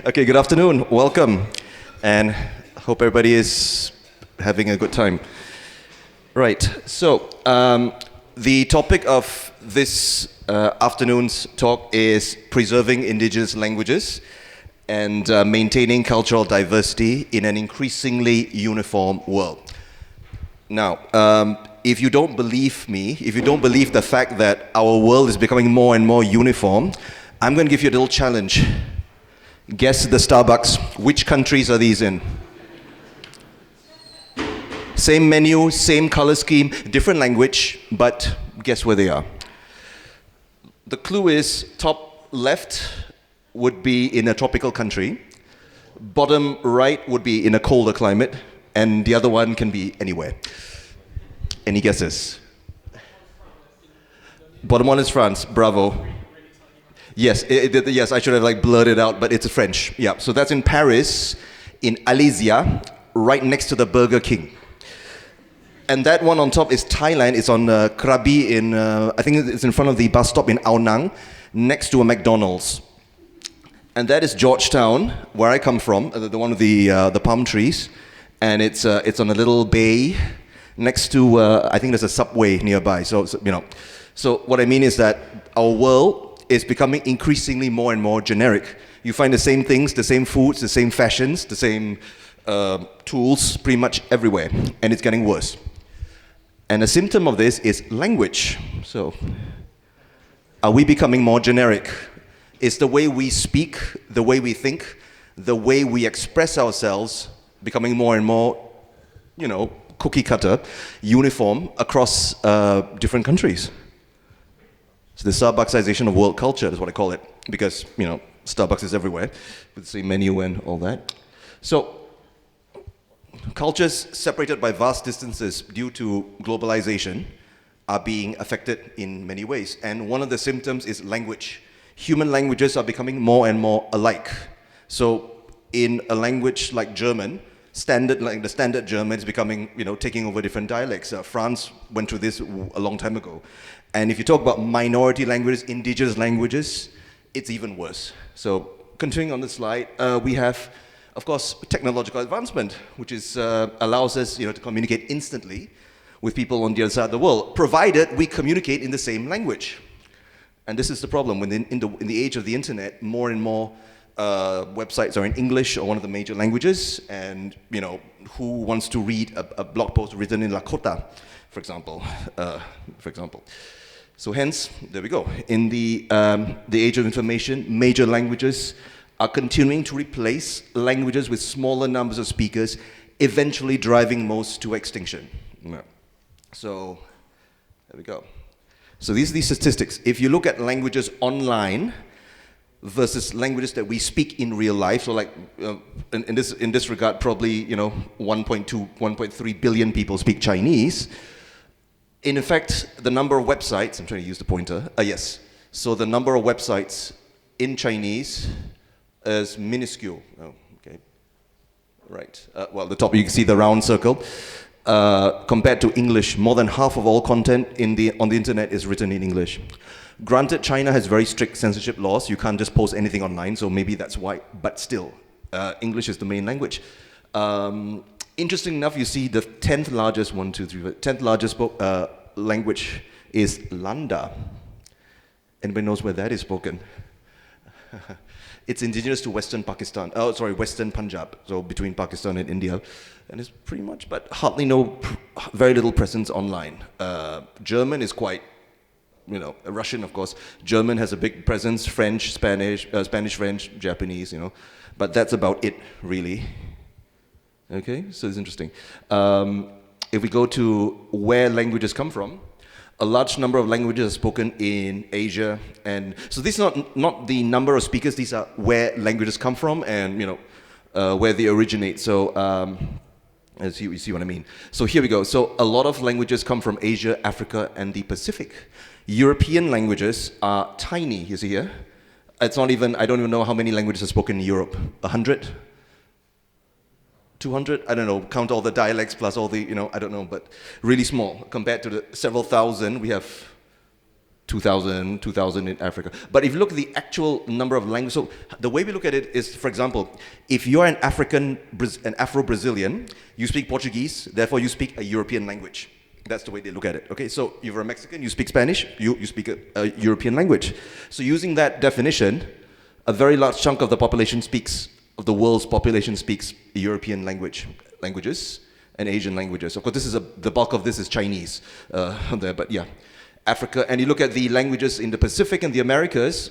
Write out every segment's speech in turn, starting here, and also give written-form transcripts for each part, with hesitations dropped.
Okay, good afternoon. Welcome. And hope everybody is having a good time. Right, so the topic of this afternoon's talk is preserving indigenous languages and maintaining cultural diversity in an increasingly uniform world. Now, if you don't believe me, if you don't believe the fact that our world is becoming more and more uniform, I'm going to give you a little challenge. Guess the Starbucks. Which countries are these in? Same menu, same color scheme, different language, but guess where they are? The clue is top left would be in a tropical country, bottom right would be in a colder climate, and the other one can be anywhere. Any guesses? Bottom one is France. Bravo. Yes, yes, I should have blurred it out, but it's French. Yeah, so that's in Paris, in Alésia, right next to the Burger King. And that one on top is Thailand. It's on Krabi in, I think it's in front of the bus stop in Ao Nang, next to a McDonald's. And that is Georgetown, where I come from, the one with the palm trees. And it's on a little bay next to, I think there's a subway nearby. So what I mean is that our world is becoming increasingly more and more generic. You find the same things, the same foods, the same fashions, the same tools pretty much everywhere, and it's getting worse. And a symptom of this is language. So, are we becoming more generic? Is the way we speak, the way we think, the way we express ourselves becoming more and more, cookie cutter, uniform across different countries? So the Starbucksization of world culture is what I call it, because, Starbucks is everywhere, with the same menu and all that. So, cultures separated by vast distances due to globalization are being affected in many ways. And one of the symptoms is language. Human languages are becoming more and more alike. So, in a language like German, the standard German is becoming, taking over different dialects. France went through this a long time ago. And if you talk about minority languages, indigenous languages, it's even worse. So continuing on the slide, we have, of course, technological advancement, which allows us to communicate instantly with people on the other side of the world, provided we communicate in the same language. And this is the problem. When in the age of the internet, more and more websites are in English or one of the major languages, and who wants to read a blog post written in Lakota, for example. So hence, there we go. In the age of information, major languages are continuing to replace languages with smaller numbers of speakers, eventually driving most to extinction. So there we go. So these are the statistics. If you look at languages online versus languages that we speak in real life, so in this regard, probably 1.2, 1.3 billion people speak Chinese. In fact, the number of websites, I'm trying to use the pointer, yes. So the number of websites in Chinese is minuscule. Oh, okay. Right. The top, you can see the round circle. Compared to English, more than half of all content on the internet is written in English. Granted, China has very strict censorship laws. You can't just post anything online, so maybe that's why. But still, English is the main language. Interesting enough, you see the 10th largest, 10th largest language is Landa. Anybody knows where that is spoken? It's indigenous to Western Pakistan. Western Punjab, so between Pakistan and India. And it's pretty much, but very little presence online. German is quite, Russian, of course. German has a big presence, French, Spanish, French, Japanese, But that's about it, really. Okay, so it's interesting. If we go to where languages come from, a large number of languages are spoken in Asia, and so these are not the number of speakers. These are where languages come from, and where they originate. So as you see what I mean. So here we go. So a lot of languages come from Asia, Africa, and the Pacific. European languages are tiny. You see here. It's not even. I don't even know how many languages are spoken in Europe. 100. 200, I don't know, count all the dialects plus all the, I don't know, but really small. Compared to the several thousand, we have 2,000 in Africa. But if you look at the actual number of languages, so the way we look at it is, for example, if you're an Afro-Brazilian, you speak Portuguese, therefore you speak a European language. That's the way they look at it. Okay, so if you're a Mexican, you speak Spanish, you speak a European language. So using that definition, a very large chunk of the world's population speaks European languages and Asian languages. Of course, the bulk of this is Chinese there, but yeah. Africa, and you look at the languages in the Pacific and the Americas,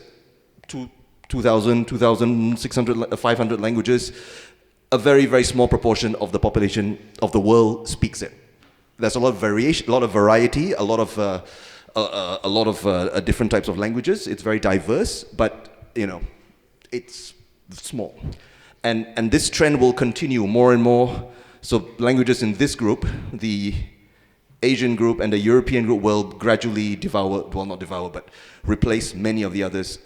2,000, 2,600, 500 languages, a very, very small proportion of the population of the world speaks it. There's a lot of variation, a lot of variety, a lot of different types of languages. It's very diverse, but it's small, and this trend will continue more and more. So languages in this group, the Asian group and the European group, will gradually replace many of the others.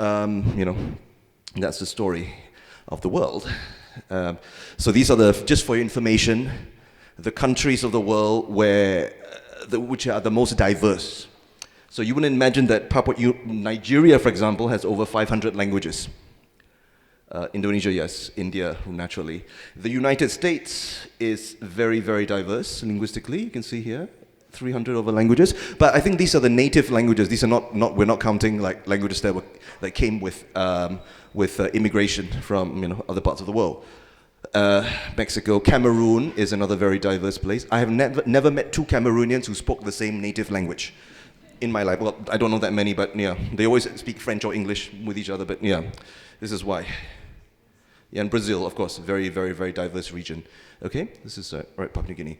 That's the story of the world. So these are just for your information, the countries of the world which are the most diverse. So you wouldn't imagine that Nigeria, for example, has over 500 languages. Indonesia, yes. India, naturally. The United States is very, very diverse linguistically. You can see here, 300 over languages. But I think these are the native languages. These are not we're not counting like languages that came with immigration from other parts of the world. Mexico, Cameroon is another very diverse place. I have never met two Cameroonians who spoke the same native language in my life. Well, I don't know that many, but yeah, they always speak French or English with each other. But yeah, this is why. Yeah, and Brazil, of course, very, very, very diverse region. Okay, this is right, Papua New Guinea.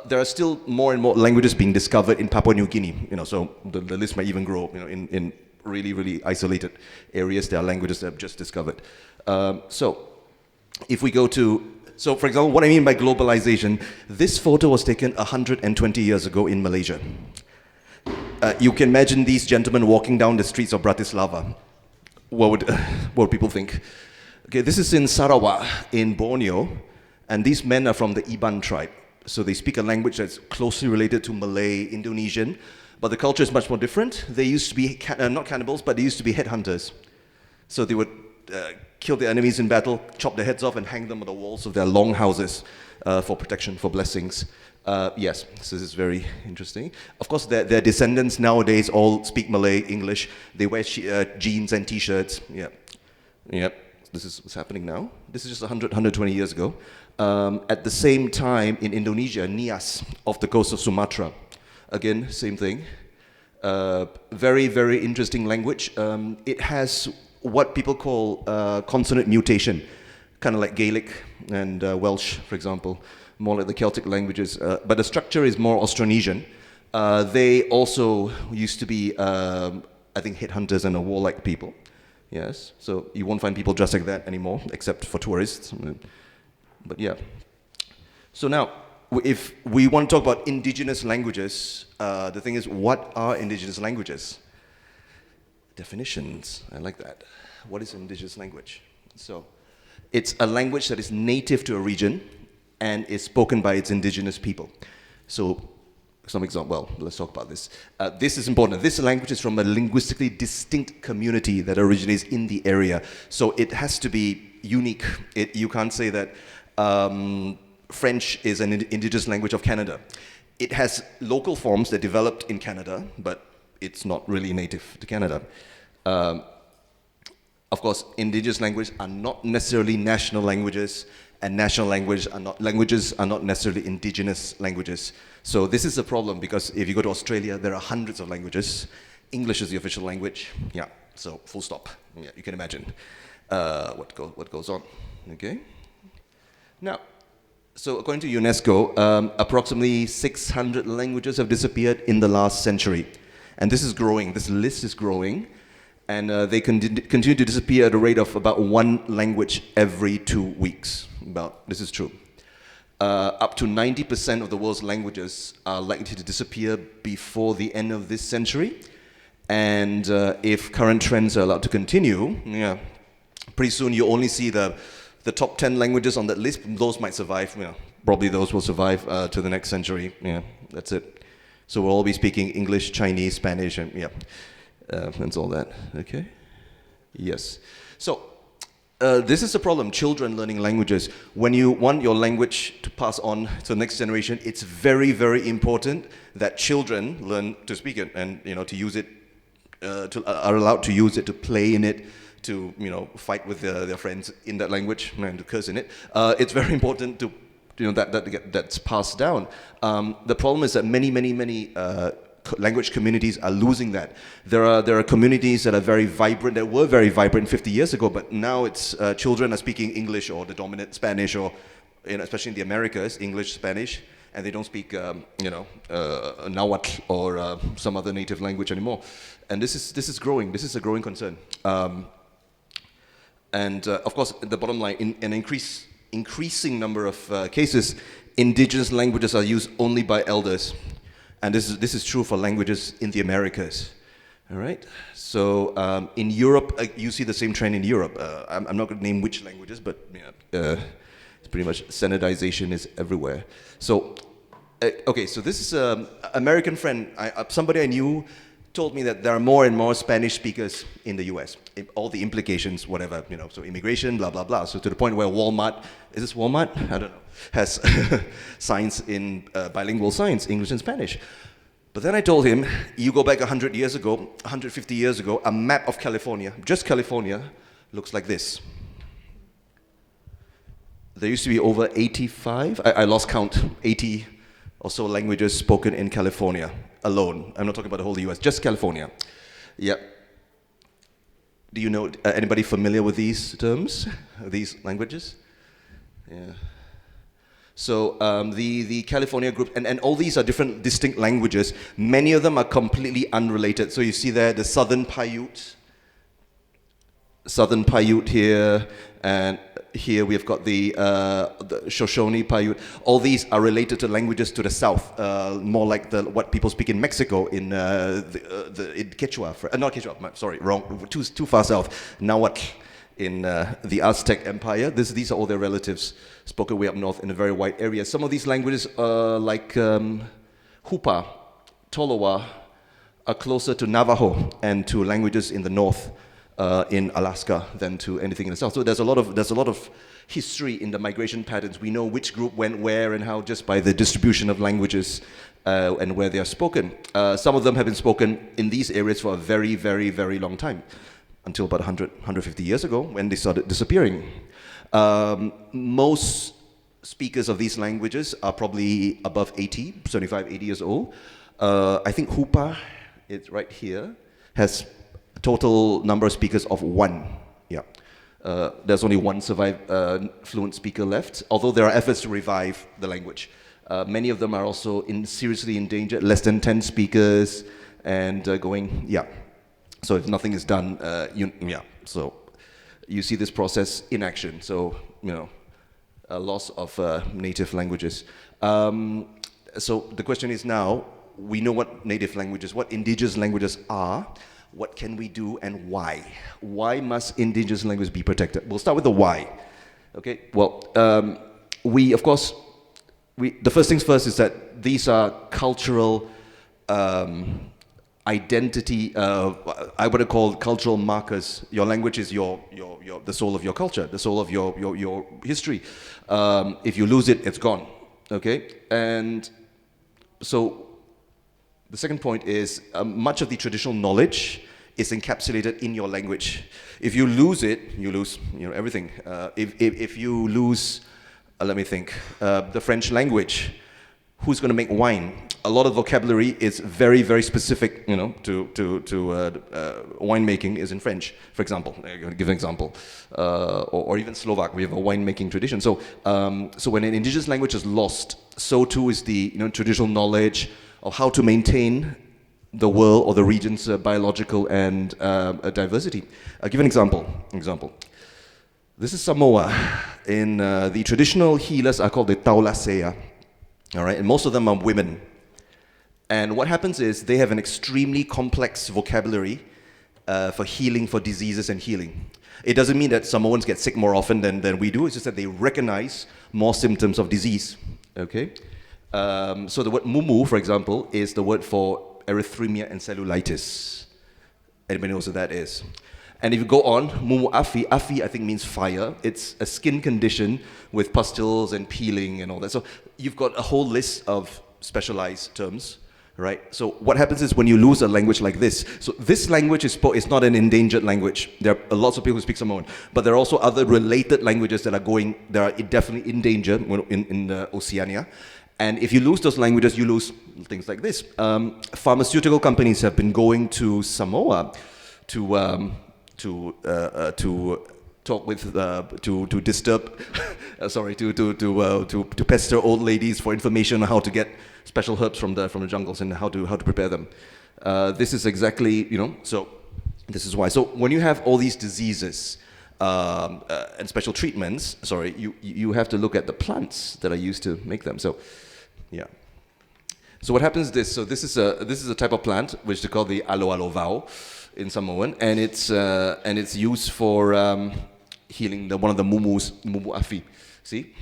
There are still more and more languages being discovered in Papua New Guinea. So the list might even grow. In really, really isolated areas, there are languages that have just discovered. So if we go to, for example, what I mean by globalization, this photo was taken 120 years ago in Malaysia. You can imagine these gentlemen walking down the streets of Bratislava. What would people think? Okay, this is in Sarawak, in Borneo, and these men are from the Iban tribe. So they speak a language that's closely related to Malay, Indonesian, but the culture is much more different. They used to be, not cannibals, but they used to be headhunters. So they would kill their enemies in battle, chop their heads off, and hang them on the walls of their long houses for protection, for blessings. Yes, so this is very interesting. Of course, their descendants nowadays all speak Malay, English. They wear jeans and T-shirts. Yeah. This is what's happening now. This is just 120 years ago. At the same time, in Indonesia, Nias, off the coast of Sumatra. Again, same thing. Very, very interesting language. It has what people call consonant mutation, kind of like Gaelic and Welsh, for example, more like the Celtic languages. But the structure is more Austronesian. They also used to be, I think, headhunters and warlike people. Yes, so you won't find people dressed like that anymore, except for tourists. But yeah. So now, if we want to talk about indigenous languages, the thing is, what are indigenous languages? Definitions, I like that. What is indigenous language? So, it's a language that is native to a region and is spoken by its indigenous people. So, some example, well, let's talk about this. This is important. This language is from a linguistically distinct community that originates in the area. So it has to be unique. You can't say that French is an indigenous language of Canada. It has local forms that developed in Canada, but it's not really native to Canada. Of course, indigenous languages are not necessarily national languages, and national languages are not necessarily indigenous languages. So this is a problem because if you go to Australia, there are hundreds of languages. English is the official language. Yeah, so full stop. Yeah, you can imagine what goes on. Okay. Now, so according to UNESCO, approximately 600 languages have disappeared in the last century. And this is growing. This list is growing. And they continue to disappear at a rate of about one language every 2 weeks. This is true. Up to 90% of the world's languages are likely to disappear before the end of this century. And if current trends are allowed to continue, pretty soon you only see the top 10 languages on that list. Those might survive. Probably those will survive to the next century. Yeah, that's it. So we'll all be speaking English, Chinese, Spanish, and and all that. Okay. Yes. So this is the problem. Children learning languages. When you want your language to pass on to the next generation, it's very, very important that children learn to speak it and to use it. Are allowed to use it, to play in it, to fight with their friends in that language and to curse in it. It's very important to that's passed down. The problem is that many language communities are losing that. There are communities that are very vibrant, that were very vibrant 50 years ago, but now it's children are speaking English or the dominant Spanish, or especially in the Americas, English, Spanish, and they don't speak Nahuatl or some other native language anymore. And this is growing. This is a growing concern. Of course, the bottom line, in an increasing number of cases, indigenous languages are used only by elders. And this is true for languages in the Americas. All right? So in Europe, you see the same trend in Europe. I'm not going to name which languages, but it's pretty much standardization is everywhere. So, so this is an American friend. Somebody I knew told me that there are more and more Spanish speakers in the US. All the implications, whatever, so immigration, blah, blah, blah. So to the point where Walmart, is this Walmart? I don't know, has signs in bilingual signs, English and Spanish. But then I told him, you go back 100 years ago, 150 years ago, a map of California, just California, looks like this. There used to be over 85, I lost count, 80 or so languages spoken in California alone. I'm not talking about the whole US, just California. Yeah. Do you know, anybody familiar with these terms, these languages? Yeah. So the California group, and all these are different distinct languages. Many of them are completely unrelated. So you see there the Southern Paiute here, and here we've got the Shoshone Paiute. All these are related to languages to the south, more like what people speak in Mexico in Quechua. Not Quechua, sorry, wrong, too far south. Nahuatl in the Aztec Empire. These are all their relatives spoken way up north in a very wide area. Some of these languages, like Hupa, Tolowa, are closer to Navajo and to languages in the north. In Alaska than to anything in the south. So there's a lot of history in the migration patterns. We know which group went where and how just by the distribution of languages and where they are spoken. Some of them have been spoken in these areas for a very, very, very long time, until about 150 years ago when they started disappearing. Most speakers of these languages are probably above 80, 75, 80 years old. I think Hupa, it's right here, has total number of speakers of 1. Yeah, there's only one fluent speaker left, although there are efforts to revive the language. Many of them are also seriously endangered, less than 10 speakers, and going, yeah. So if nothing is done, so you see this process in action. So, a loss of native languages. So the question is now, we know what native languages, what indigenous languages are. What can we do and why? Why must indigenous languages be protected? We'll start with the why. Okay, well, the first things first is that these are cultural identity, I would call cultural markers. Your language is the soul of your culture, the soul of your history. If you lose it, it's gone. Okay, and so the second point is much of the traditional knowledge is encapsulated in your language. If you lose it, you lose everything. If you lose, let me think, the French language, who's going to make wine? A lot of vocabulary is very, very specific, to winemaking is in French, for example. I'm going to give an example. Or even Slovak, we have a winemaking tradition. So when an indigenous language is lost, so too is the traditional knowledge of how to maintain the world or the region's biological and diversity. I'll give an example. This is Samoa. In the traditional healers are called the Taulasea. All right, and most of them are women. And what happens is they have an extremely complex vocabulary for healing, for diseases and healing. It doesn't mean that Samoans get sick more often than we do. It's just that they recognize more symptoms of disease. Okay. So the word mumu, for example, is the word for erythemia and cellulitis. Anybody knows what that is? And if you go on, mumu afi, afi I think means fire. It's a skin condition with pustules and peeling and all that. So you've got a whole list of specialized terms, right? So what happens is when you lose a language like this, so this language is not an endangered language. There are lots of people who speak Samoan, but there are also other related languages that are definitely in danger in Oceania. And if you lose those languages, you lose things like this. Pharmaceutical companies have been going to Samoa to talk with, to disturb, to pester old ladies for information on how to get special herbs from the jungles and how to prepare them. This is exactly, so this is why. So when you have all these diseases and special treatments, you have to look at the plants that are used to make them. So, yeah. So what happens is this. So this is a type of plant which they call the alo alo vau in Samoan, and it's used for healing one of the mumu afi. See,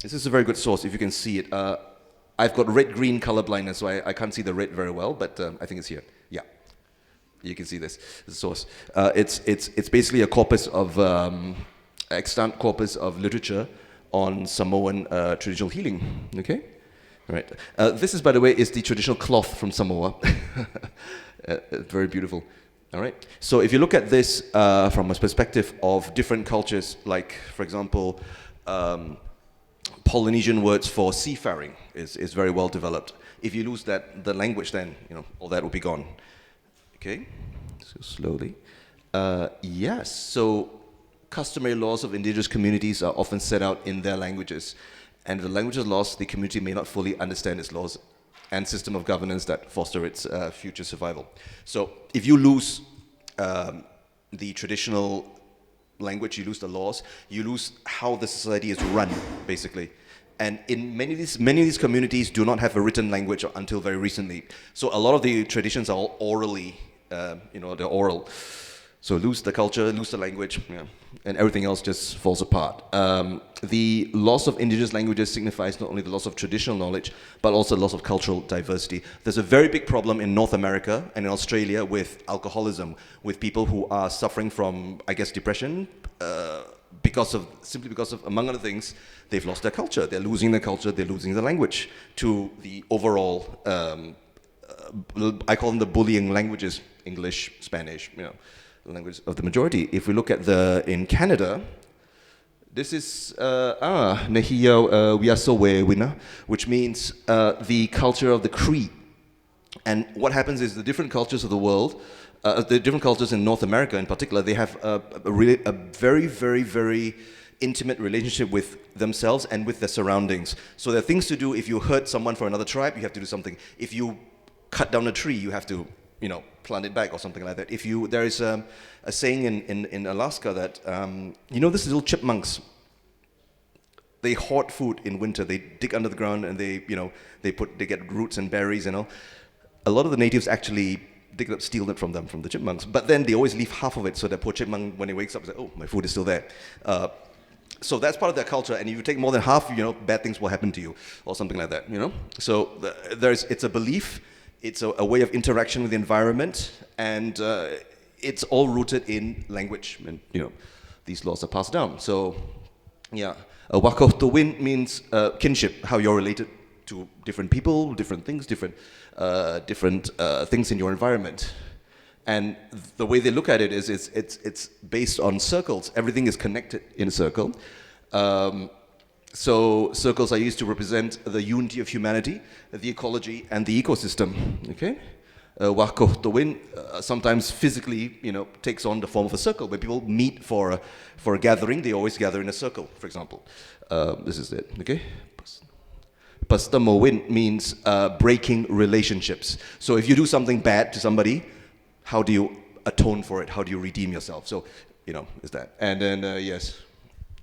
this is a very good source if you can see it. I've got red-green color blindness, so I can't see the red very well, but I think it's here. Yeah, you can see this. The source. It's basically a corpus of extant corpus of literature on Samoan traditional healing. Okay. Right. This is, by the way, is the traditional cloth from Samoa. Very beautiful. All right. So if you look at this from a perspective of different cultures, like, for example, Polynesian words for seafaring is very well developed. If you lose the language, then all that will be gone. Okay. So slowly. Yes. So customary laws of indigenous communities are often set out in their languages. And if the language is lost, the community may not fully understand its laws and system of governance that foster its future survival. So if you lose the traditional language, you lose the laws, you lose how the society is run, basically. And in many of these communities do not have a written language until very recently. So a lot of the traditions are all orally, they're oral. So lose the culture, lose the language, and everything else just falls apart. The loss of indigenous languages signifies not only the loss of traditional knowledge, but also the loss of cultural diversity. There's a very big problem in North America and in Australia with alcoholism, with people who are suffering from, I guess, depression, simply because of, among other things, they've lost their culture. They're losing their culture, they're losing their language to the overall, I call them the bullying languages, English, Spanish, language of the majority. If we look at in Canada, this is Nehio Wiasowe, which means the culture of the Cree. And what happens is the different cultures of the world, the different cultures in North America in particular, they have a very, very, very intimate relationship with themselves and with their surroundings. So there are things to do. If you hurt someone from another tribe, you have to do something. If you cut down a tree, you have to plant it back or something like that. There is a saying in Alaska that, these little chipmunks, they hoard food in winter. They dig under the ground and they get roots and berries and all. A lot of the natives actually steal it from the chipmunks. But then they always leave half of it, so that poor chipmunk, when he wakes up, says, "Oh, my food is still there." So that's part of their culture. And if you take more than half, bad things will happen to you or something like that. So it's a belief. It's a way of interaction with the environment, and it's all rooted in language. And these laws are passed down. So, yeah, wako to win means kinship, how you're related to different people, different things, different things in your environment. And the way they look at it is it's based on circles. Everything is connected in a circle. So circles are used to represent the unity of humanity, the ecology, and the ecosystem. Okay, wako to win sometimes physically, takes on the form of a circle. When people meet for a gathering, they always gather in a circle. For example, this is it. Okay, pasta mo win means breaking relationships. So if you do something bad to somebody, how do you atone for it? How do you redeem yourself? So is that? And then yes.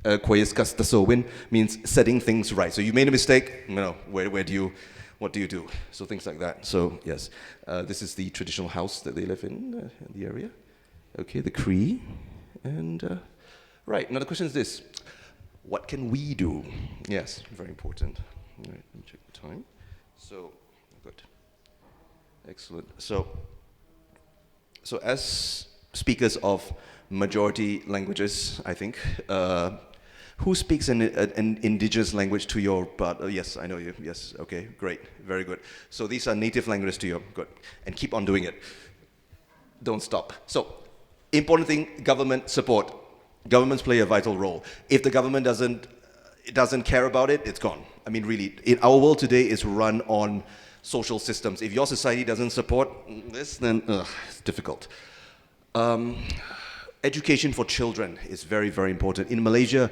Win means setting things right. So you made a mistake, what do you do? So things like that. So yes, this is the traditional house that they live in the area. Okay, the Cree. And right, now the question is this: what can we do? Yes, very important. All right, let me check the time. So, good. Excellent. So as speakers of majority languages, I think, who speaks an indigenous language to your part? Yes, I know you. Yes, okay, great, very good. So these are native languages to you. Good. And keep on doing it. Don't stop. So, important thing, government support. Governments play a vital role. If the government doesn't care about it, it's gone. I mean, really, our world today is run on social systems. If your society doesn't support this, then it's difficult. Education for children is very, very important. In Malaysia,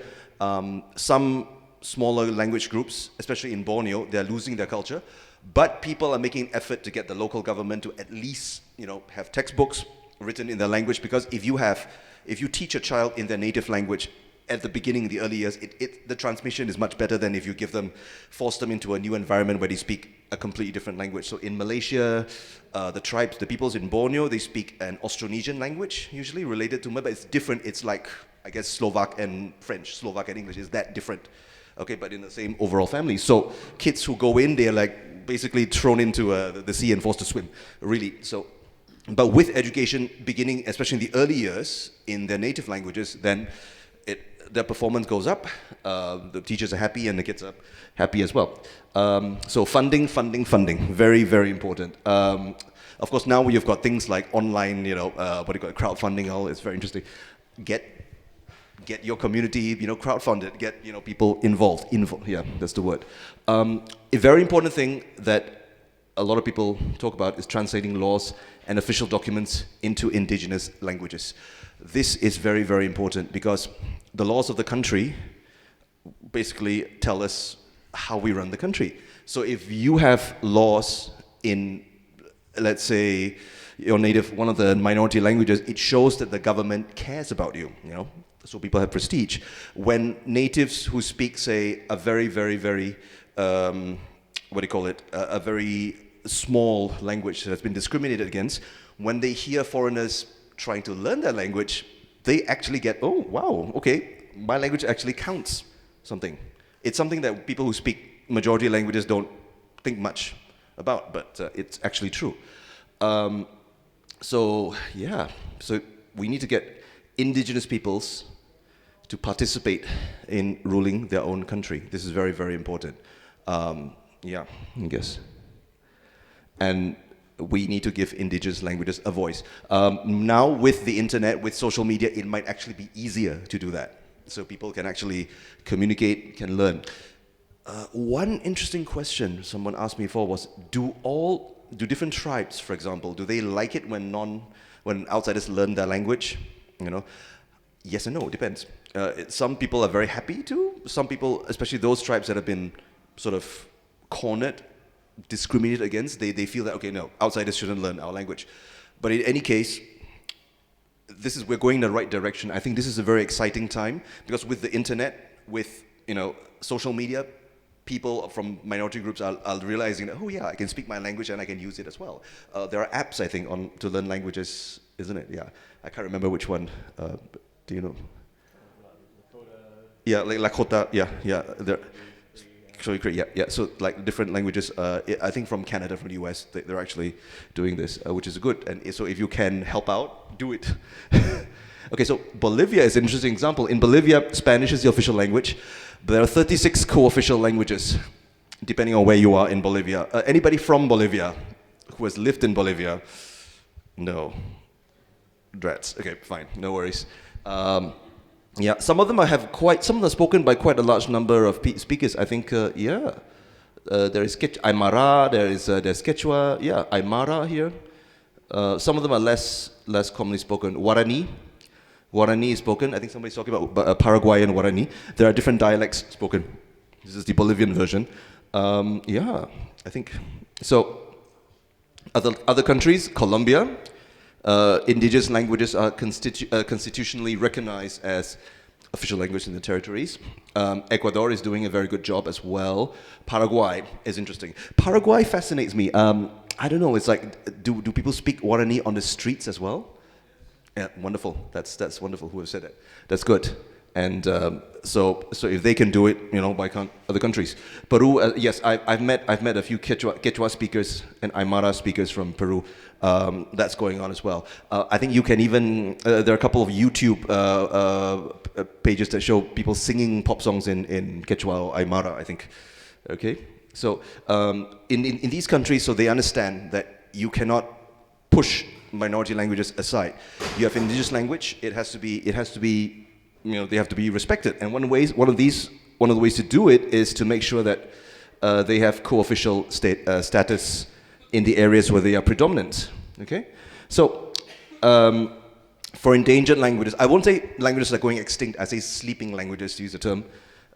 some smaller language groups, especially in Borneo, they're losing their culture, but people are making effort to get the local government to at least, have textbooks written in their language, because if you teach a child in their native language at the beginning, the early years, the transmission is much better than if you force them into a new environment where they speak a completely different language. So in Malaysia, the peoples in Borneo, they speak an Austronesian language, usually related to, but it's different. It's like, I guess, Slovak and French, Slovak and English is that different. Okay, but in the same overall family. So kids who go in, they're like basically thrown into the sea and forced to swim, really. So, but with education beginning, especially in the early years, in their native languages, then their performance goes up, the teachers are happy, and the kids are happy as well. So funding, very, very important. Of course, now you've got things like online, crowdfunding, all, it's very interesting. Get your community, crowdfunded, get, people involved. Yeah, that's the word. A very important thing that a lot of people talk about is translating laws and official documents into indigenous languages. This is very, very important because the laws of the country basically tell us how we run the country. So if you have laws in, let's say, one of the minority languages, it shows that the government cares about you, so people have prestige. When natives who speak, say, a very, very, very, a very small language that has been discriminated against, when they hear foreigners trying to learn their language, they actually get, oh, wow, okay, my language actually counts something. It's something that people who speak majority languages don't think much about, but it's actually true. So we need to get indigenous peoples to participate in ruling their own country. This is very, very important. I guess. And we need to give indigenous languages a voice. Now with the internet, with social media, it might actually be easier to do that. So people can actually communicate, can learn. One interesting question someone asked me before was, do different tribes, for example, do they like it when outsiders learn their language? Yes and no, it depends. Some people are very happy to. Some people, especially those tribes that have been sort of cornered, discriminated against, they feel that, okay, no, outsiders shouldn't learn our language. But in any case, we're going in the right direction. I think this is a very exciting time because with the internet, with social media, people from minority groups are realizing that, oh yeah, I can speak my language and I can use it as well. There are apps, I think, to learn languages, isn't it? Yeah, I can't remember which one. Do you know? Yeah, like Lakota. Yeah. So like different languages. I think from Canada, from the US, they're actually doing this, which is good. And so if you can help out, do it. Okay, so Bolivia is an interesting example. In Bolivia, Spanish is the official language. But there are 36 co-official languages, depending on where you are in Bolivia. Anybody from Bolivia who has lived in Bolivia? No. Drats. Okay, fine. No worries. Some of them some are spoken by quite a large number of speakers. I think, there is Aymara, there's Quechua, Aymara here. Some of them are less commonly spoken. Guarani is spoken. I think somebody's talking about Paraguayan Guarani. There are different dialects spoken. This is the Bolivian version. I think. So, other countries, Colombia, indigenous languages are constitutionally recognized as official language in the territories. Ecuador is doing a very good job as well. Paraguay is interesting. Paraguay fascinates me. I don't know, it's like, do people speak Guarani on the streets as well? Yeah, wonderful. That's wonderful who have said it. That's good. And so if they can do it, why can't other countries? Peru, yes, I've met a few Quechua speakers and Aymara speakers from Peru. That's going on as well. I think you can even there are a couple of YouTube pages that show people singing pop songs in Quechua or Aymara, I think. Okay, so in these countries, so they understand that you cannot push minority languages aside. You have indigenous language; it has to be, they have to be respected. And one of the ways to do it is to make sure that they have co-official status in the areas where they are predominant. Okay, so for endangered languages, I won't say languages that are going extinct. I say sleeping languages, to use the term.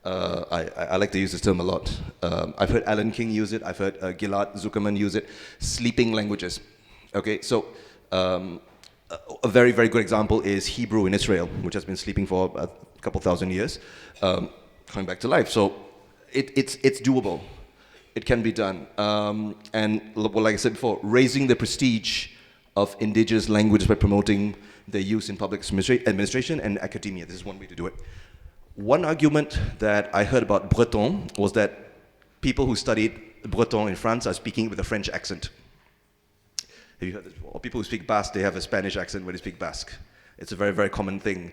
I like to use this term a lot. I've heard Alan King use it. I've heard Gilad Zuckerman use it. Sleeping languages. Okay, so a very, very good example is Hebrew in Israel, which has been sleeping for a couple thousand years, coming back to life. So it's doable. It can be done. And like I said before, raising the prestige of indigenous languages by promoting their use in public administration and academia. This is one way to do it. One argument that I heard about Breton was that people who studied Breton in France are speaking with a French accent. Have you heard this before? Or people who speak Basque, they have a Spanish accent when they speak Basque. It's a very, very common thing.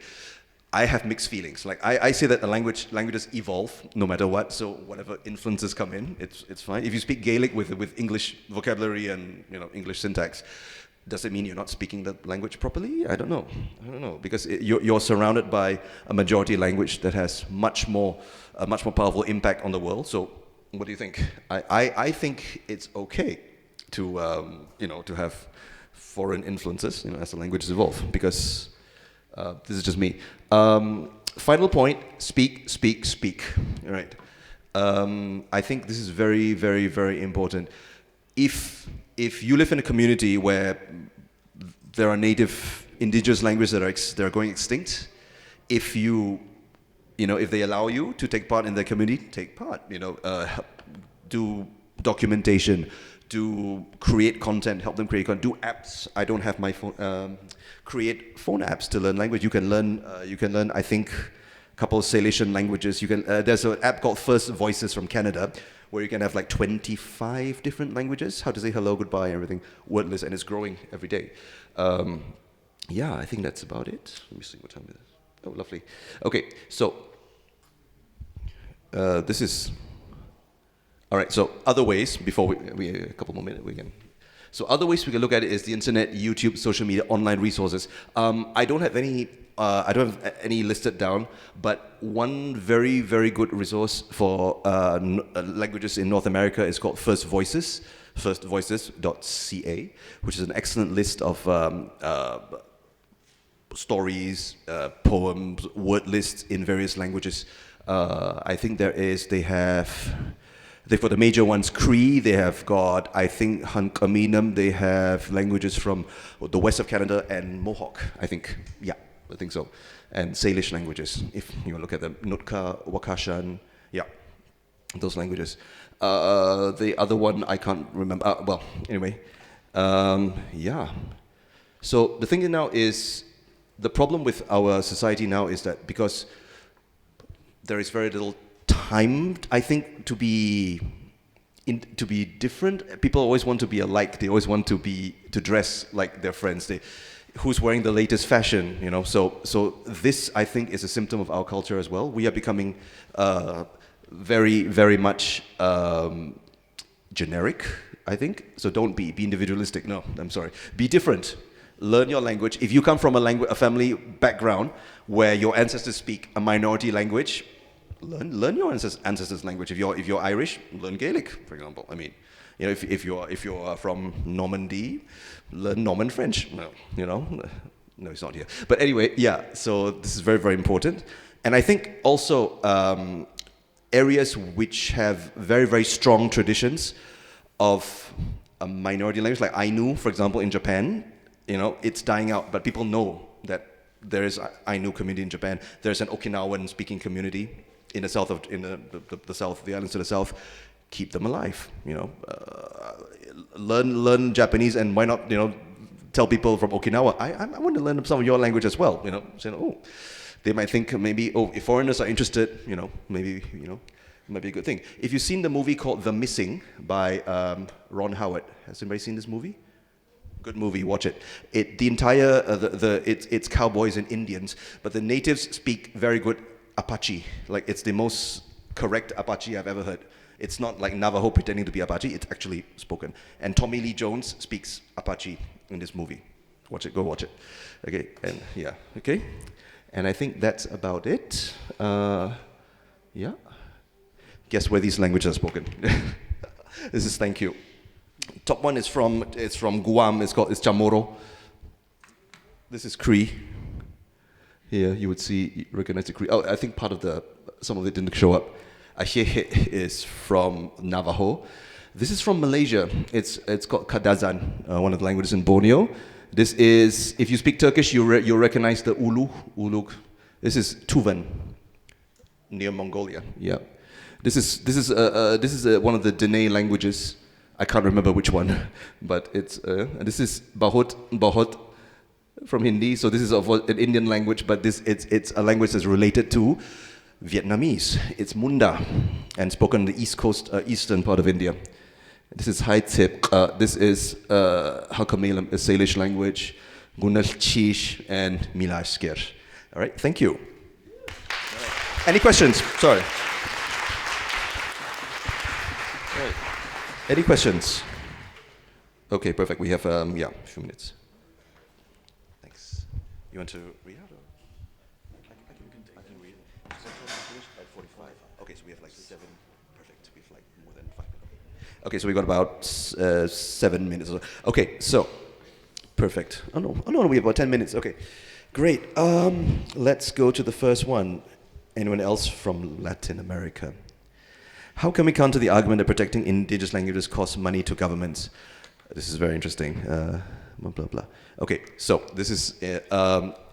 I have mixed feelings. Like I say that languages evolve no matter what. So whatever influences come in, it's fine. If you speak Gaelic with English vocabulary and English syntax, does it mean you're not speaking the language properly? I don't know, because you're surrounded by a majority language that has a much more powerful impact on the world. So, what do you think? I think it's okay to to have foreign influences as the languages evolve, because this is just me. Final point: speak. All right. I think this is very, very, very important. If you live in a community where there are native indigenous languages that are going extinct, if they allow you to take part in their community, take part. Do documentation, do create content, help them create content, do apps. I don't have my phone. Create phone apps to learn language. You can learn. I think a couple of Salesian languages. You can. There's an app called First Voices from Canada, where you can have like 25 different languages, how to say hello, goodbye, everything, wordless, and it's growing every day. Yeah, I think that's about it. Let me see, what time is it? Oh, lovely. Okay, so this is, all right, so other ways, before we a couple more minutes, we can. So other ways we can look at it is the internet, YouTube, social media, online resources. I don't have any listed down, but one very, very good resource for languages in North America is called First Voices, firstvoices.ca, which is an excellent list of stories, poems, word lists in various languages. I think they've got the major ones, Cree, they have got, I think, Hunkaminam, they have languages from the west of Canada and Mohawk, I think. Yeah, I think so. And Salish languages, if you look at them, Nootka, Wakashan, yeah, those languages. The other one, I can't remember. Well, anyway, yeah. So the thing now is, the problem with our society now is that because there is very little time, I think, to be different. People always want to be alike. They always want to dress like their friends. Who's wearing the latest fashion? So this, I think, is a symptom of our culture as well. We are becoming very, very much generic, I think. So don't be individualistic. No, I'm sorry. Be different. Learn your language. If you come from a family background where your ancestors speak a minority language, learn your ancestors' language. If you're Irish, learn Gaelic, for example. I mean, if you're from Normandy, learn Norman French. No, it's not here. But anyway, yeah. So this is very, very important. And I think also areas which have very, very strong traditions of a minority language, like Ainu, for example, in Japan. It's dying out, but people know that there is Ainu community in Japan. There's an Okinawan speaking community in the south of the south, the islands to the south. Keep them alive. Learn Japanese, and why not? Tell people from Okinawa, I want to learn some of your language as well. Saying, They might think maybe, oh, if foreigners are interested, maybe, it might be a good thing. If you've seen the movie called The Missing by Ron Howard, has anybody seen this movie? Good movie, watch it. The entire, it's cowboys and Indians, but the natives speak very good Apache. Like, it's the most correct Apache I've ever heard. It's not like Navajo pretending to be Apache, it's actually spoken. And Tommy Lee Jones speaks Apache in this movie. Watch it, go watch it. Okay, and yeah, okay. And I think that's about it. Yeah. Guess where these languages are spoken. This is thank you. Top one is from Guam. It's Chamorro. This is Cree. Here you would recognize the Cree. Oh, I think some of it didn't show up. Ahehe is from Navajo. This is from Malaysia. It's called Kadazan, one of the languages in Borneo. This is, if you speak Turkish, you'll recognize the Uluk. This is Tuvan, near Mongolia. Yeah. This is one of the Dene languages. I can't remember which one, but it's this is Bahut from Hindi. So this is an Indian language, but it's a language that's related to Vietnamese. It's Munda and spoken on the east coast, eastern part of India. This is Hai Tip. This is Hakamelam, a Salish language, Gunal Chish, and Milashkir. All right, thank you. Any questions? Sorry. Right. Any questions? Okay, perfect. We have a few minutes. Thanks. You want to read out? I can read. At 45. Okay, so we have like 7. Perfect. We have like more than 5 minutes. Okay, so we got about 7 minutes. Okay, so perfect. Oh no, we have about 10 minutes. Okay, great. Let's go to the first one. Anyone else from Latin America? How can we counter the argument that protecting indigenous languages costs money to governments? This is very interesting. Blah, blah, blah. Okay, so this is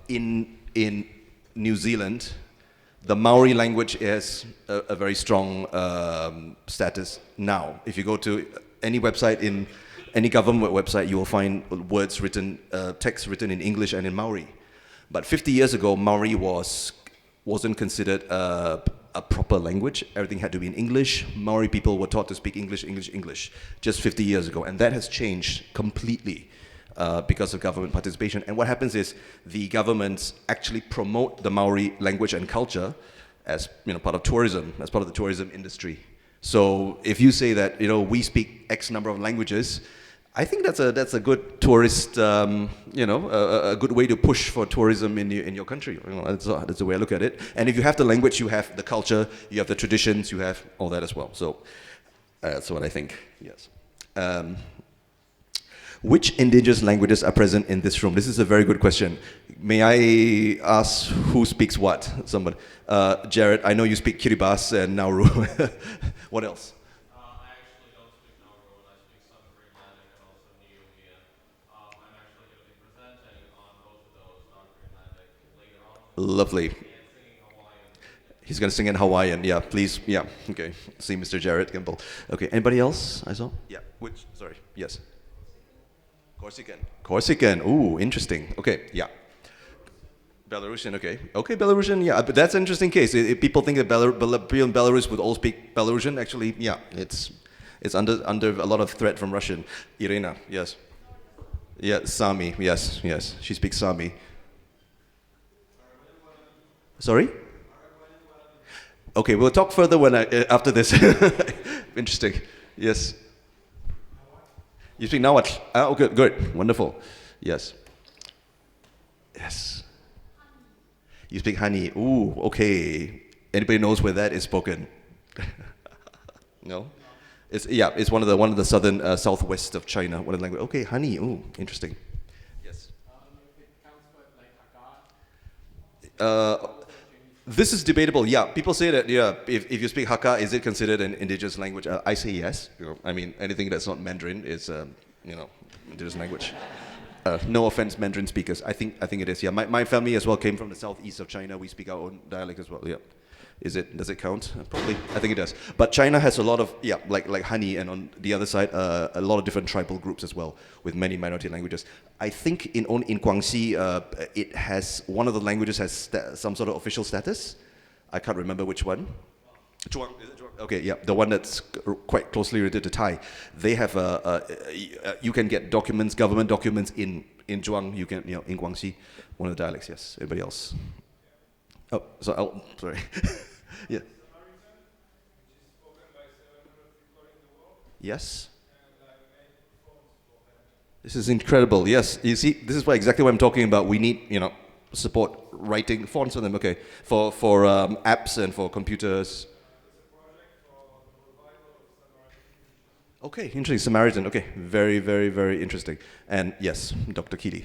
in New Zealand, the Maori language has a very strong status now. If you go to any website, in any government website, you will find words written, text written in English and in Maori. But 50 years ago, Maori wasn't considered a proper language. Everything had to be in English. Maori people were taught to speak English just 50 years ago. And that has changed completely because of government participation. And what happens is the governments actually promote the Maori language and culture as part of tourism, as part of the tourism industry. So if you say that we speak X number of languages, I think that's a good tourist, a good way to push for tourism in your country. That's the way I look at it. And if you have the language, you have the culture, you have the traditions, you have all that as well. So that's what I think. Yes. Which indigenous languages are present in this room? This is a very good question. May I ask who speaks what? Somebody. Jared, I know you speak Kiribati and Nauru. What else? Lovely. He's going to sing in Hawaiian. Yeah, please. Yeah. Okay. See Mr. Jared Gamble. Okay. Anybody else I saw? Yeah. Which? Sorry. Yes. Corsican. Ooh, interesting. Okay. Yeah. Belarusian. Okay. Okay. Belarusian. Yeah. But that's an interesting case. If people think that Belarus would all speak Belarusian. Actually, yeah. It's under a lot of threat from Russian. Irina. Yes. Yeah. Sami. Yes. Yes. She speaks Sami. Sorry? Okay, we'll talk further after this. Interesting. Yes. You speak Nahuatl? Oh, good. Wonderful. Yes. Yes. You speak Hani. Ooh, okay. Anybody knows where that is spoken? No? It's one of the southern, southwest of China. One of the language. Okay, Hani. Ooh, interesting. Yes. It counts for like Hakka. This is debatable. Yeah, people say that. Yeah, if you speak Hakka, is it considered an indigenous language? I say yes. I mean, anything that's not Mandarin is, indigenous language. No offense, Mandarin speakers. I think it is. Yeah, my family as well came from the southeast of China. We speak our own dialect as well. Yeah. Does it count? Probably. I think it does. But China has a lot of, yeah, like honey, and on the other side, a lot of different tribal groups as well, with many minority languages. I think in Guangxi, it has, one of the languages has some sort of official status. I can't remember which one. Zhuang, is it Zhuang? Okay, yeah, the one that's quite closely related to Thai. They have you can get documents, government documents in Zhuang. You can, in Guangxi, one of the dialects. Yes. Anybody else? Oh, sorry. Yeah. Yes. This is incredible. Yes. You see, this is exactly what I'm talking about. We need, support writing fonts for them. Okay. For apps and for computers. Okay, interesting. Samaritan. Okay, very, very, very interesting. And yes, Dr. Kili.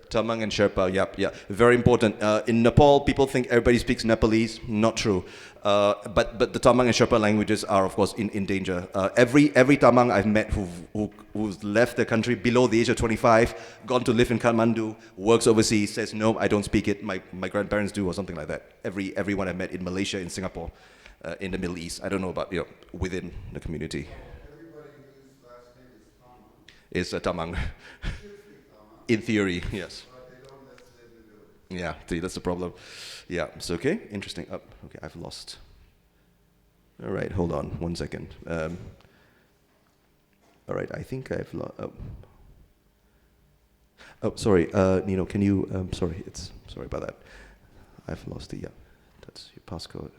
Tamang and Sherpa, yeah. Very important. In Nepal, people think everybody speaks Nepalese. Not true. But the Tamang and Sherpa languages are, of course, in danger. Every Tamang I've met who's left the country below the age of 25, gone to live in Kathmandu, works overseas, says, no, I don't speak it. My grandparents do, or something like that. Everyone I've met in Malaysia, in Singapore, in the Middle East. I don't know about, within the community. Everybody whose last name is Is Tamang. Tamang. In theory, yes. But they don't necessarily do it. Yeah, see, that's the problem. Yeah, so okay, interesting. Oh, okay, I've lost. All right, hold on 1 second. All right, I think I've lost. Oh, sorry, Nino, can you, sorry about that. I've lost it, yeah. That's your passcode.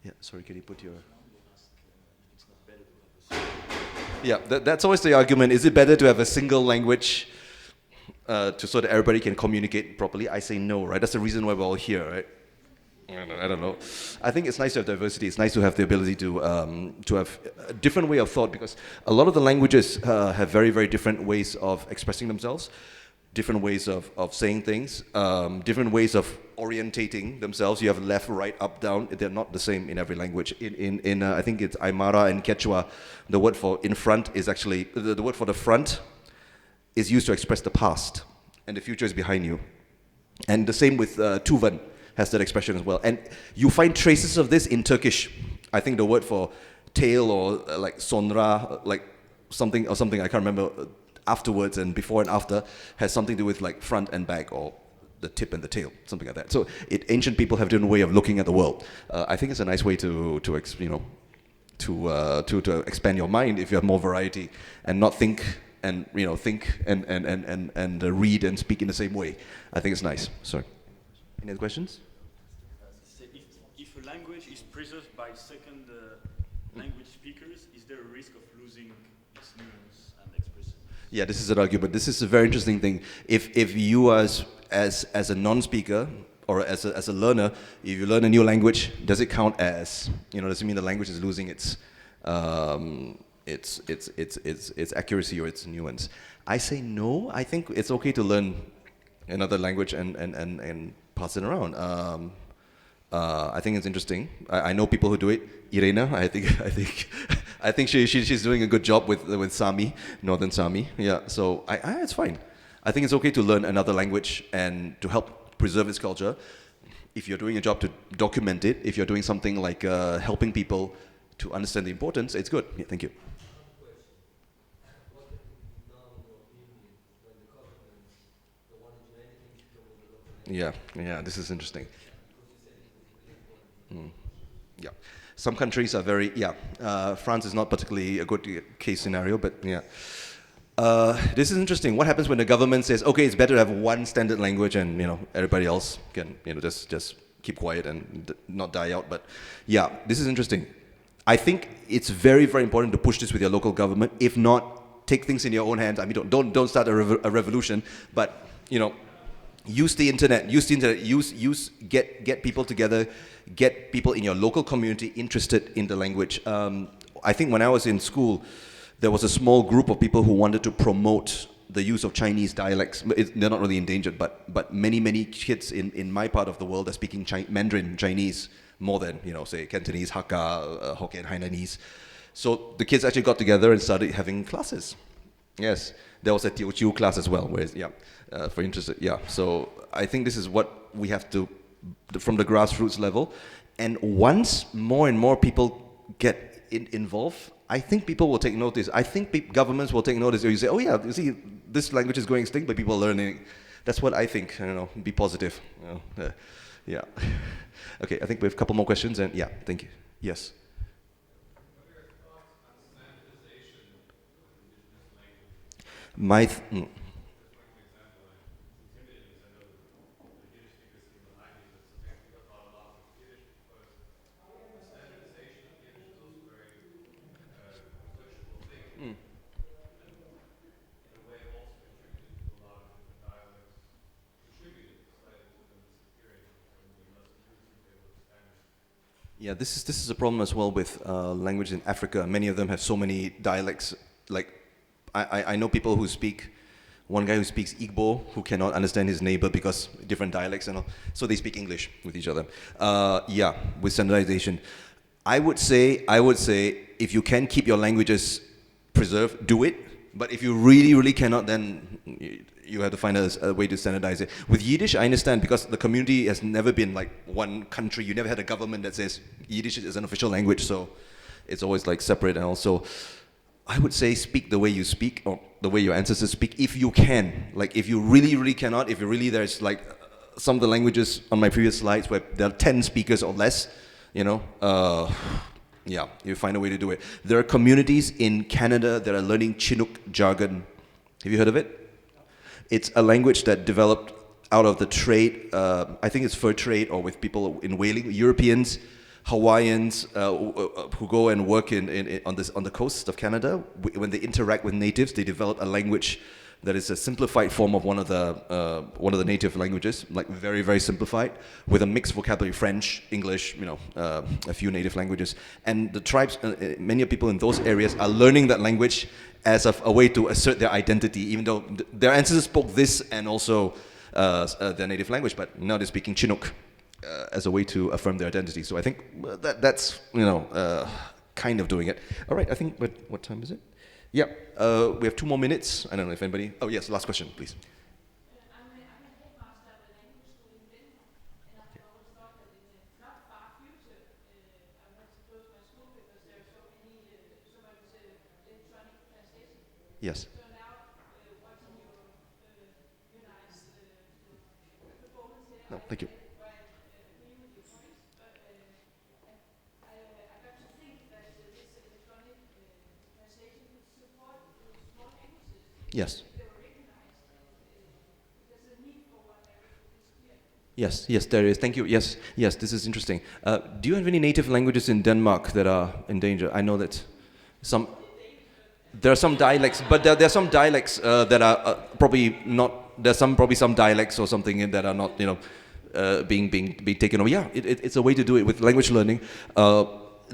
Yeah, sorry, can you put your... Yeah, that's always the argument. Is it better to have a single language so that everybody can communicate properly? I say no, right? That's the reason why we're all here, right? I don't know. I think it's nice to have diversity. It's nice to have the ability to have a different way of thought, because a lot of the languages have very, very different ways of expressing themselves, different ways of saying things, different ways of orientating themselves. You have left, right, up, down. They're not the same in every language. In I think it's Aymara and Quechua, the word for in front is actually, the word for the front is used to express the past, and the future is behind you. And the same with Tuvan has that expression as well. And you find traces of this in Turkish. I think the word for tail, or like sonra, like something, I can't remember, afterwards and before and after, has something to do with like front and back, or the tip and the tail, something like that. So ancient people have a different way of looking at the world. I think it's a nice way to expand your mind if you have more variety, and not think and read and speak in the same way. I think it's nice. Sorry. Any other questions? If a language is preserved by second language speakers, is there a risk of losing its nuance and expression? Yeah, this is an argument. This is a very interesting thing. If you as a non-speaker, or as a learner, if you learn a new language, does it count as, does it mean the language is losing its accuracy or its nuance? I say no. I think it's okay to learn another language and pass it around. I think it's interesting. I know people who do it. Irena, I think she's doing a good job with Sami, Northern Sami. Yeah, so it's fine. I think it's okay to learn another language and to help preserve its culture. If you're doing a job to document it, if you're doing something like helping people to understand the importance, it's good. Yeah, thank you. Yeah, this is interesting. Yeah, some countries are very, France is not particularly a good case scenario, but yeah. This is interesting. What happens when the government says, okay, it's better to have one standard language, and everybody else can just keep quiet and not die out? But yeah, this is interesting. I think it's very, very important to push this with your local government. If not, take things in your own hands. I mean, don't start a revolution, but use the internet. Get people together. Get people in your local community interested in the language. I think when I was in school, there was a small group of people who wanted to promote the use of Chinese dialects. They're not really endangered, but many kids in my part of the world are speaking Mandarin Chinese more than, say, Cantonese, Hakka, Hokkien, Hainanese. So the kids actually got together and started having classes. Yes, there was a Teochew class as well, whereas, yeah, for interested, yeah. So I think this is what we have to, from the grassroots level. And once more and more people get involved, I think people will take notice. I think governments will take notice. You say, oh yeah, you see, this language is going extinct, but people are learning. That's what I think, I don't know, be positive. You know, yeah. Okay, I think we have a couple more questions, and yeah, thank you. Yes. My Yeah, this is a problem as well with language in Africa. Many of them have so many dialects. Like, I know people who speak, one guy who speaks Igbo who cannot understand his neighbor because different dialects and all. So they speak English with each other. Yeah, with standardization, I would say if you can keep your languages preserved, do it. But if you really cannot, then you have to find a way to standardize it. With Yiddish, I understand because the community has never been like one country. You never had a government that says Yiddish is an official language, so it's always like separate. And also, I would say speak the way you speak or the way your ancestors speak if you can. Like if you really cannot, if you really, there's like some of the languages on my previous slides where there are 10 speakers or less, you know, yeah, you find a way to do it. There are communities in Canada that are learning Chinook jargon. Have you heard of it? It's a language that developed out of the trade, I think it's fur trade or with people in whaling, Europeans, Hawaiians who go and work on the coast of Canada. When they interact with natives, they develop a language that is a simplified form of one of the native languages, like very simplified, with a mixed vocabulary, French, English, you know, a few native languages. And the tribes, many people in those areas are learning that language as a way to assert their identity, even though their ancestors spoke this and also their native language, but now they're speaking Chinook as a way to affirm their identity. So I think that's, you know, kind of doing it. All right, I think, what time is it? Yeah, we have 2 more minutes. I don't know if anybody... Oh, yes, last question, please. I'm a headmaster at a language school in Denmark, and I have always thought that in the not far future, I would have to close my school because there are so much electronic translation. Yes. So now, watching your nice performance here, No, thank you. I agree with your points, but I got to think that this electronic translation could support small languages. Yes. They were recognized. There's a need for one language to disappear. Yes, there is. Thank you. Yes, this is interesting. Do you have any native languages in Denmark that are endangered? I know that there are some dialects, but there are some dialects that are probably not. There's probably some dialects or something that are not, you know, being taken over. Yeah, it's a way to do it with language learning.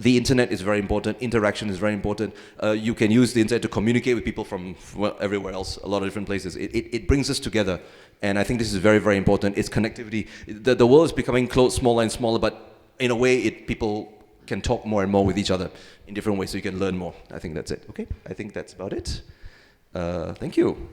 The internet is very important. Interaction is very important. You can use the internet to communicate with people from everywhere else, a lot of different places. It brings us together, and I think this is very important. It's connectivity. The world is becoming smaller and smaller, but in a way, people can talk more and more with each other in different ways, so you can learn more. I think that's it. Okay, I think that's about it. Thank you.